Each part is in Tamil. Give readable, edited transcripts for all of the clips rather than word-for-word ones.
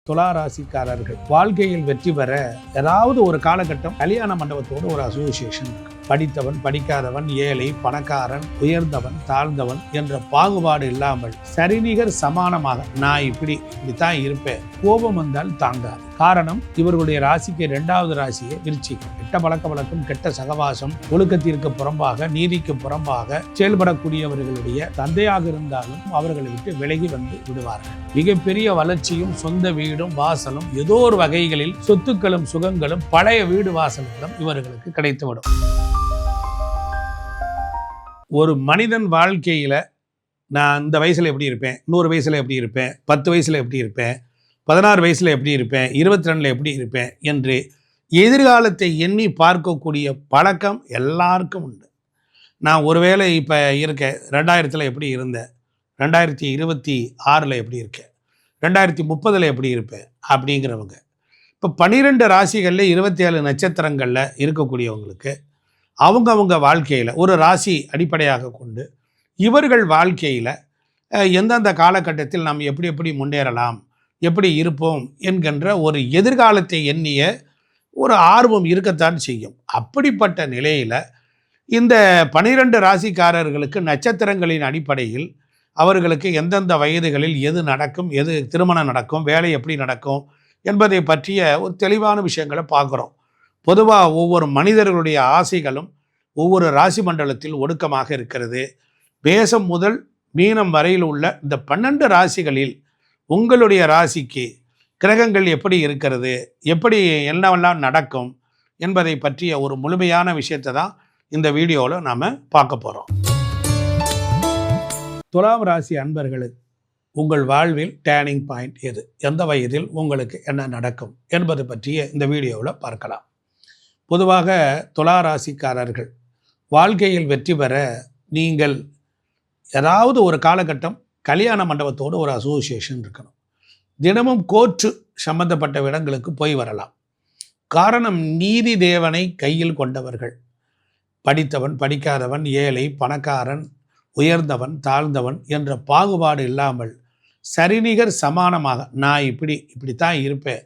துலா ராசிக்காரர்கள் வாழ்க்கையில் வெற்றி பெற ஏதாவது ஒரு காலகட்டம் கல்யாண மண்டபத்தோடு ஒரு அசோசியேஷன் இருக்கு. படித்தவன் படிக்காதவன், ஏழை பணக்காரன், உயர்ந்தவன் தாழ்ந்தவன் என்ற பாகுபாடு இல்லாமல் சரிநிகர் சமானமாக நான் இப்படித்தான் இருப்பேன். கோபம் வந்தால் தாங்காது. காரணம், இவர்களுடைய ராசிக்கு 2வது ராசியை விருச்சிகம். கெட்ட பழக்க வழக்கம், கெட்ட சகவாசம், ஒழுக்கத்திற்கு புறம்பாக, நீதிக்கு புறம்பாக செயல்படக்கூடியவர்களுடைய தந்தையாக இருந்தாலும் அவர்களை விட்டு விலகி வந்து விடுவார்கள். மிகப்பெரிய வளர்ச்சியும் சொந்த வீடும் வாசலும் ஏதோ ஒரு வகைகளில் சொத்துக்களும் சுகங்களும் பழைய வீடு வாசல்களும் இவர்களுக்கு கிடைத்துவிடும். ஒரு மனிதன் வாழ்க்கையில நான் இந்த வயசுல எப்படி இருப்பேன், 100 வயசுல எப்படி இருப்பேன், 10 வயசுல எப்படி இருப்பேன், 16 வயசுல எப்படி இருப்பேன், 22 எப்படி இருப்பேன் என்று எதிர்காலத்தை எண்ணி பார்க்கக்கூடிய பழக்கம் எல்லாருக்கும் உண்டு. நான் ஒருவேளை இப்போ இருக்கேன், 2000 எப்படி இருந்தேன், 2026 எப்படி இருக்கேன், 2030 எப்படி இருப்பேன் அப்படிங்கிறவங்க. இப்போ 12 ராசிகளில் 27 நட்சத்திரங்களில் இருக்கக்கூடியவங்களுக்கு அவங்க வாழ்க்கையில் ஒரு ராசி அடிப்படையாக கொண்டு இவர்கள் வாழ்க்கையில் எந்தெந்த காலகட்டத்தில் நாம் எப்படி முன்னேறலாம், எப்படி இருப்போம் என்கின்ற ஒரு எதிர்காலத்தை எண்ணிய ஒரு ஆர்வம் இருக்கத்தான் செய்யும். அப்படிப்பட்ட நிலையில் இந்த 12 ராசிக்காரர்களுக்கு நட்சத்திரங்களின் அடிப்படையில் அவர்களுக்கு எந்தெந்த வயதுகளில் எது நடக்கும், எது திருமணம் நடக்கும், வேலை எப்படி நடக்கும் என்பதை பற்றிய ஒரு தெளிவான விஷயங்களை பார்க்குறோம். பொதுவாக ஒவ்வொரு மனிதர்களுடைய ஆசைகளும் ஒவ்வொரு ராசி மண்டலத்தில் ஒடுக்கமாக இருக்கிறது. மேசம் முதல் மீனம் வரையில் உள்ள இந்த 12 ராசிகளில் உங்களுடைய ராசிக்கு கிரகங்கள் எப்படி இருக்கிறது, எப்படி என்னவெல்லாம் நடக்கும் என்பதை பற்றிய ஒரு முழுமையான விஷயத்தை தான் இந்த வீடியோவில் நாம் பார்க்க போகிறோம். துலாம் ராசி அன்பர்களுக்கு உங்கள் வாழ்வில் டேர்னிங் பாயிண்ட் எது, எந்த வயதில் உங்களுக்கு என்ன நடக்கும் என்பது பற்றிய இந்த வீடியோவில் பார்க்கலாம். பொதுவாக துலா ராசிக்காரர்கள் வாழ்க்கையில் வெற்றி பெற நீங்கள் ஏதாவது ஒரு காலகட்டம் கல்யாண மண்டபத்தோடு ஒரு அசோசியேஷன் இருக்கணும். தினமும் கோர்ட்டு சம்பந்தப்பட்ட இடங்களுக்கு போய் வரலாம். காரணம், நீதி தேவனை கையில் கொண்டவர்கள். படித்தவன் படிக்காதவன், ஏழை பணக்காரன், உயர்ந்தவன் தாழ்ந்தவன் என்ற பாகுபாடு இல்லாமல் சரிநிகர் சமானமாக நான் இப்படித்தான் இருப்பேன்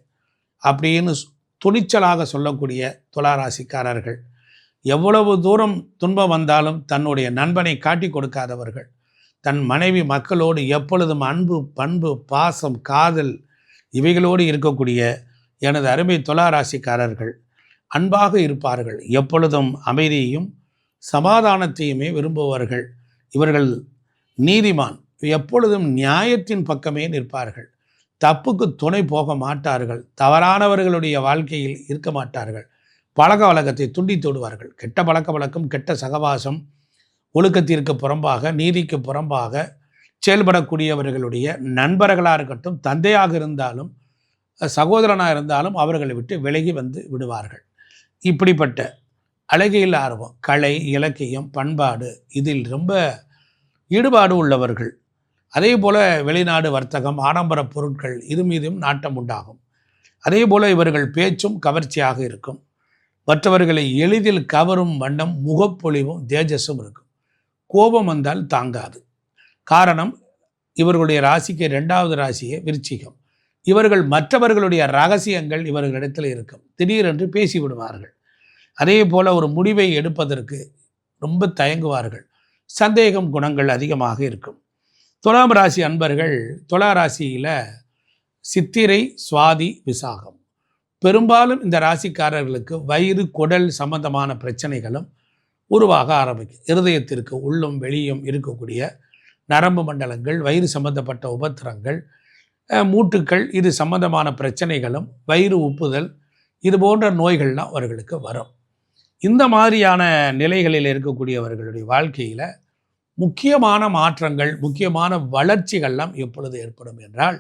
அப்படின்னு துணிச்சலாக சொல்லக்கூடிய துளாராசிக்காரர்கள். எவ்வளவு தூரம் துன்பம் வந்தாலும் தன்னுடைய நண்பனை காட்டி கொடுக்காதவர்கள். தன் மனைவி மக்களோடு எப்பொழுதும் அன்பு பண்பு பாசம் காதல் இவைகளோடு இருக்கக்கூடிய எனது அருமை துளாராசிக்காரர்கள் அன்பாக இருப்பார்கள். எப்பொழுதும் அமைதியையும் சமாதானத்தையுமே விரும்புவார்கள். இவர்கள் நீதிமான், எப்பொழுதும் நியாயத்தின் பக்கமே நிற்பார்கள். தப்புக்கு துணை போக மாட்டார்கள். தவறானவர்களுடைய வாழ்க்கையில் இருக்க மாட்டார்கள். பழக்க வழக்கத்தை துண்டித்து விடுவார்கள். கெட்ட பழக்க வழக்கம், கெட்ட சகவாசம், ஒழுக்கத்திற்கு புறம்பாக நீதிக்கு புறம்பாக செயல்படக்கூடியவர்களுடைய நண்பர்களாக இருக்கட்டும், தந்தையாக இருந்தாலும் சகோதரனாக இருந்தாலும் அவர்களை விட்டு விலகி வந்து விடுவார்கள். இப்படிப்பட்ட அழகியல் ஆர்வம், கலை இலக்கியம் பண்பாடு இதில் ரொம்ப ஈடுபாடு உள்ளவர்கள். அதே போல் வெளிநாடு வர்த்தகம் ஆடம்பர பொருட்கள் இது மீதும் நாட்டம் உண்டாகும். அதே போல் இவர்கள் பேச்சும் கவர்ச்சியாக இருக்கும். மற்றவர்களை எளிதில் கவரும் வண்ணம் முகப்பொழிவும் தேஜஸும் இருக்கும். கோபம் வந்தால் தாங்காது. காரணம், இவர்களுடைய ராசிக்கு 2வது ராசியை விருச்சிகம். இவர்கள் மற்றவர்களுடைய ரகசியங்கள் இவர்களிடத்தில் இருக்கும். திடீரென்று பேசிவிடுவார்கள். அதே போல் ஒரு முடிவை எடுப்பதற்கு ரொம்ப தயங்குவார்கள். சந்தேகம் குணங்கள் அதிகமாக இருக்கும். துலாம் ராசி அன்பர்கள் துலா ராசியில் சித்திரை சுவாதி விசாகம் பெரும்பாலும் இந்த ராசிக்காரர்களுக்கு வயிறு குடல் சம்பந்தமான பிரச்சனைகளும் உருவாக ஆரம்பிக்கும். இருதயத்திற்கு உள்ளும் வெளியும் இருக்கக்கூடிய நரம்பு மண்டலங்கள், வயிறு சம்பந்தப்பட்ட உபத்திரங்கள், மூட்டுக்கள் இது சம்பந்தமான பிரச்சனைகளும், வயிறு உப்புதல் இது போன்ற நோய்கள்லாம் அவர்களுக்கு வரும். இந்த மாதிரியான நிலைகளில் இருக்கக்கூடியவர்களுடைய வாழ்க்கையில் முக்கியமான மாற்றங்கள், முக்கியமான வளர்ச்சிகள்லாம் எப்பொழுது ஏற்படும் என்றால்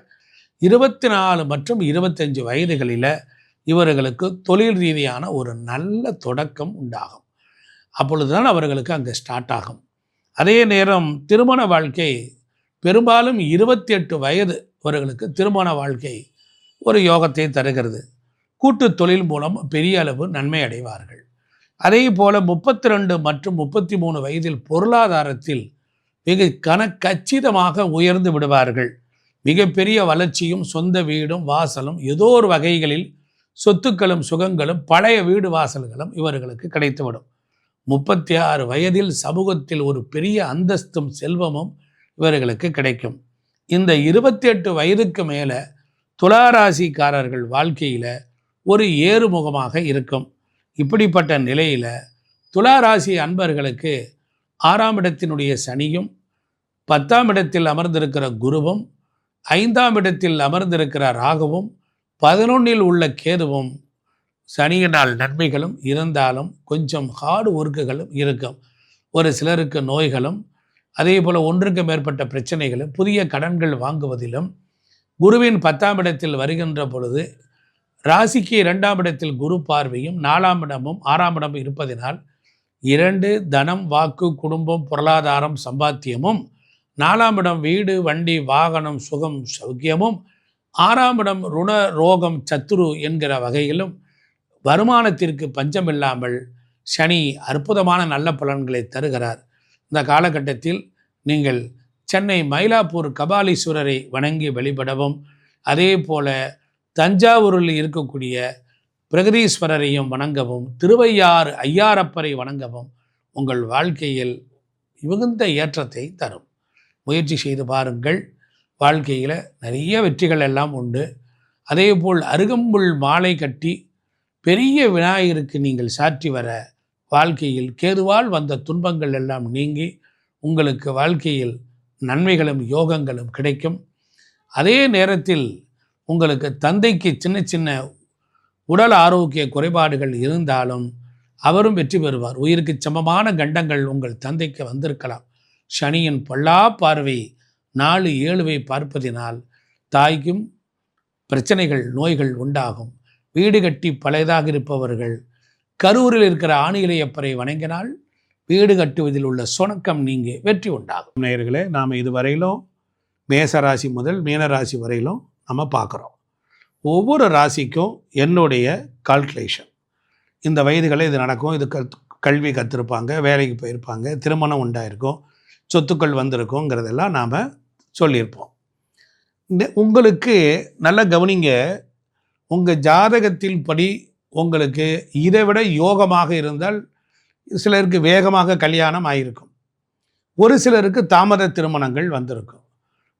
24 மற்றும் 25 வயதுகளில் இவர்களுக்கு தொழில் ரீதியான ஒரு நல்ல தொடக்கம் உண்டாகும். அப்பொழுதுதான் அவர்களுக்கு அங்கே ஸ்டார்ட் ஆகும். அதே நேரம் திருமண வாழ்க்கை பெரும்பாலும் 28 வயது அவர்களுக்கு திருமண வாழ்க்கை ஒரு யோகத்தை தருகிறது. கூட்டு தொழில் மூலம் பெரிய அளவு நன்மை அடைவார்கள். அதே போல் 32 மற்றும் 33 வயதில் பொருளாதாரத்தில் மிக கச்சிதமாக உயர்ந்து விடுவார்கள். மிகப்பெரிய வளர்ச்சியும் சொந்த வீடும் வாசலும் ஏதோ ஒரு வகைகளில் சொத்துக்களும் சுகங்களும் பழைய வீடு வாசல்களும் இவர்களுக்கு கிடைத்துவிடும். 36 வயதில் சமூகத்தில் ஒரு பெரிய அந்தஸ்தும் செல்வமும் இவர்களுக்கு கிடைக்கும். இந்த 28 வயதுக்கு மேலே துளாராசிக்காரர்கள் வாழ்க்கையில் ஒரு ஏறுமுகமாக இருக்கும். இப்படிப்பட்ட நிலையில் துளாராசி அன்பர்களுக்கு 6ஆம் இடத்தினுடைய சனியும் 10ஆம் இடத்தில் அமர்ந்திருக்கிற குருவும் 5ஆம் இடத்தில் அமர்ந்திருக்கிற ராகுவும் 11இல் உள்ள கேதுவும் சனியினால் நன்மைகளும் இருந்தாலும் கொஞ்சம் ஹார்டு ஒர்க்குகளும் இருக்கும். ஒரு சிலருக்கு நோய்களும் அதே போல் ஒன்றுக்கு மேற்பட்ட பிரச்சனைகளும் புதிய கடன்கள் வாங்குவதிலும் குருவின் 10ஆம் இடத்தில் வருகின்ற பொழுது ராசிக்கு 2ஆம் இடத்தில் குரு பார்வையும் 4ஆம் இடமும் 6ஆம் இடமும் இருப்பதினால் 2 தனம் வாக்கு குடும்பம் பொருளாதாரம் சம்பாத்தியமும் 4ஆம் இடம் வீடு வண்டி வாகனம் சுகம் சௌக்கியமும் 6ஆம் இடம் ருண ரோகம் சத்துரு என்கிற வகையிலும் வருமானத்திற்கு பஞ்சமில்லாமல் சனி அற்புதமான நல்ல பலன்களை தருகிறார். இந்த காலகட்டத்தில் நீங்கள் சென்னை மயிலாப்பூர் கபாலீஸ்வரரை வணங்கி வழிபடவும் அதே போல தஞ்சாவூரில் இருக்கக்கூடிய பிரகதீஸ்வரரையும் வணங்கவும் திருவையாறு ஐயாரப்பரை வணங்கவும் உங்கள் வாழ்க்கையில் மிகுந்த ஏற்றத்தை தரும். முயற்சி செய்து பாருங்கள். வாழ்க்கையில் நிறைய வெற்றிகள் எல்லாம் உண்டு. அதேபோல் அருகம்புல் மாலை கட்டி பெரிய விநாயகருக்கு நீங்கள் சாற்றி வர வாழ்க்கையில் கேதுவால் வந்த துன்பங்கள் எல்லாம் நீங்கி உங்களுக்கு வாழ்க்கையில் நன்மைகளும் யோகங்களும் கிடைக்கும். அதே நேரத்தில் உங்களுக்கு தந்தைக்கு சின்ன சின்ன உடல் ஆரோக்கிய குறைபாடுகள் இருந்தாலும் அவரும் வெற்றி பெறுவார். உயிருக்கு சமமான கண்டங்கள் உங்கள் தந்தைக்கு வந்திருக்கலாம். சனியின் பொல்லா பார்வை 4-7 பார்ப்பதினால் தாய்க்கும் பிரச்சனைகள் நோய்கள் உண்டாகும். வீடு கட்டி பழையதாக இருப்பவர்கள் கரூரில் இருக்கிற ஆணியிலையப்பரை வணங்கினால் வீடு கட்டுவதில் உள்ள சுணக்கம் நீங்கி வெற்றி உண்டாகும். நேயர்களே, நாம் இதுவரையிலும் மேசராசி முதல் மீனராசி வரையிலும் நம்ம பார்க்குறோம். ஒவ்வொரு ராசிக்கும் என்னுடைய கால்குலேஷன், இந்த வயதுகளில் இது நடக்கும், இது கல்வி கற்றுருப்பாங்க, வேலைக்கு போயிருப்பாங்க, திருமணம் உண்டாயிருக்கும், சொத்துக்கள் வந்திருக்குங்கிறதெல்லாம் நாம் சொல்லியிருப்போம். உங்களுக்கு நல்ல கவனிங்க, உங்கள் ஜாதகத்தில் படி உங்களுக்கு இதை விட யோகமாக இருந்தால் சிலருக்கு வேகமாக கல்யாணம் ஆகியிருக்கும், ஒரு சிலருக்கு தாமத திருமணங்கள் வந்திருக்கும்,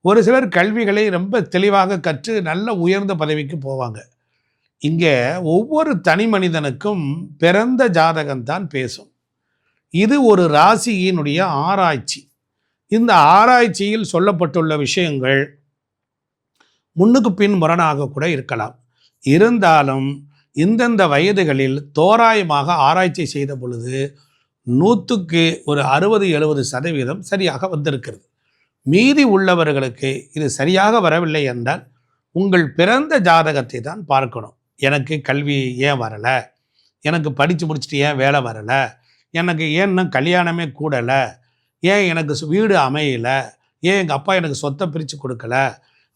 ஒரு சிலர் கல்விகளை ரொம்ப தெளிவாக கற்று நல்ல உயர்ந்த பதவிக்கு போவாங்க. இங்கே ஒவ்வொரு தனி மனிதனுக்கும் பிறந்த ஜாதகம்தான் பேசும். இது ஒரு ராசியினுடைய ஆராய்ச்சி. இந்த ஆராய்ச்சியில் சொல்லப்பட்டுள்ள விஷயங்கள் முன்னுக்கு பின் முரணாக கூட இருக்கலாம். இருந்தாலும் இந்தந்த வயதுகளில் தோராயமாக ஆராய்ச்சி செய்த பொழுது 100க்கு ஒரு 60-70% சரியாக வந்திருக்கிறது. மீதி உள்ளவர்களுக்கு இது சரியாக வரவில்லை என்றால் உங்கள் பிறந்த ஜாதகத்தை தான் பார்க்கணும். எனக்கு கல்வி ஏன் வரலை, எனக்கு படித்து முடிச்சுட்டு ஏன் வேலை வரலை, எனக்கு ஏன் இன்னும் கல்யாணமே கூடலை, ஏன் எனக்கு வீடு அமையலை, ஏன் எங்கள் அப்பா எனக்கு சொத்தை பிரித்து கொடுக்கல,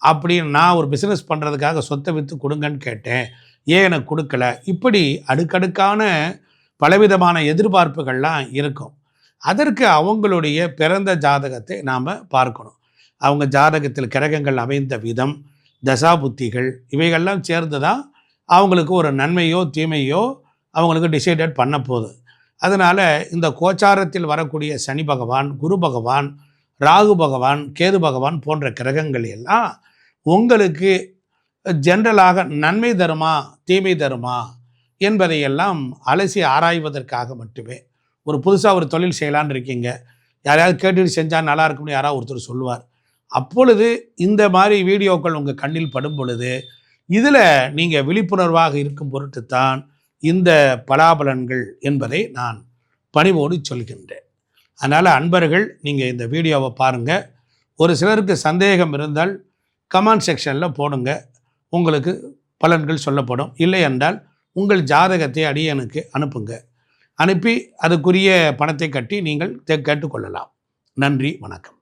அப்படின்னு நான் ஒரு பிஸ்னஸ் பண்ணுறதுக்காக சொத்தை விற்று கொடுங்கன்னு கேட்டேன், ஏன் எனக்கு கொடுக்கல. இப்படி அடுக்கடுக்கான பலவிதமான எதிர்பார்ப்புகள்லாம் இருக்கும். அதற்கு அவங்களுடைய பிறந்த ஜாதகத்தை நாம் பார்க்கணும். அவங்க ஜாதகத்தில் கிரகங்கள் அமைந்த விதம், தசாபுத்திகள் இவைகள்லாம் சேர்ந்து தான் அவங்களுக்கு ஒரு நன்மையோ தீமையோ அவங்களுக்கு டிசைடட் பண்ண போகுது. அதனால் இந்த கோச்சாரத்தில் வரக்கூடிய சனி பகவான், குரு பகவான், ராகு பகவான், கேது பகவான் போன்ற கிரகங்கள் எல்லாம் உங்களுக்கு ஜென்ரலாக நன்மை தருமா தீமை தருமா என்பதையெல்லாம் அலசி ஆராய்வதற்காக மட்டுமே. ஒரு புதுசாக ஒரு தொழில் செய்யலான்னு இருக்கீங்க, யாரையாவது கேட்டுட்டு செஞ்சால் நல்லா இருக்கும்னு யாராவது ஒருத்தர் சொல்லுவார். அப்பொழுது இந்த மாதிரி வீடியோக்கள் உங்கள் கண்ணில் படும் பொழுது இதில் நீங்கள் விழிப்புணர்வாக இருக்கும் பொருட்டுத்தான் இந்த பலாபலன்கள் என்பதை நான் பணிவோடு சொல்கின்றேன். அதனால் அன்பர்கள் நீங்கள் இந்த வீடியோவை பாருங்கள். ஒரு சிலருக்கு சந்தேகம் இருந்தால் கமெண்ட் செக்ஷனில் போடுங்க, உங்களுக்கு பலன்கள் சொல்லப்படும். இல்லை என்றால் உங்கள் ஜாதகத்தை அடியனுக்கு அனுப்புங்க. அனுப்பி அதுக்குரிய பணத்தை கட்டி நீங்கள் கேட்டுக்கொள்ளலாம். நன்றி, வணக்கம்.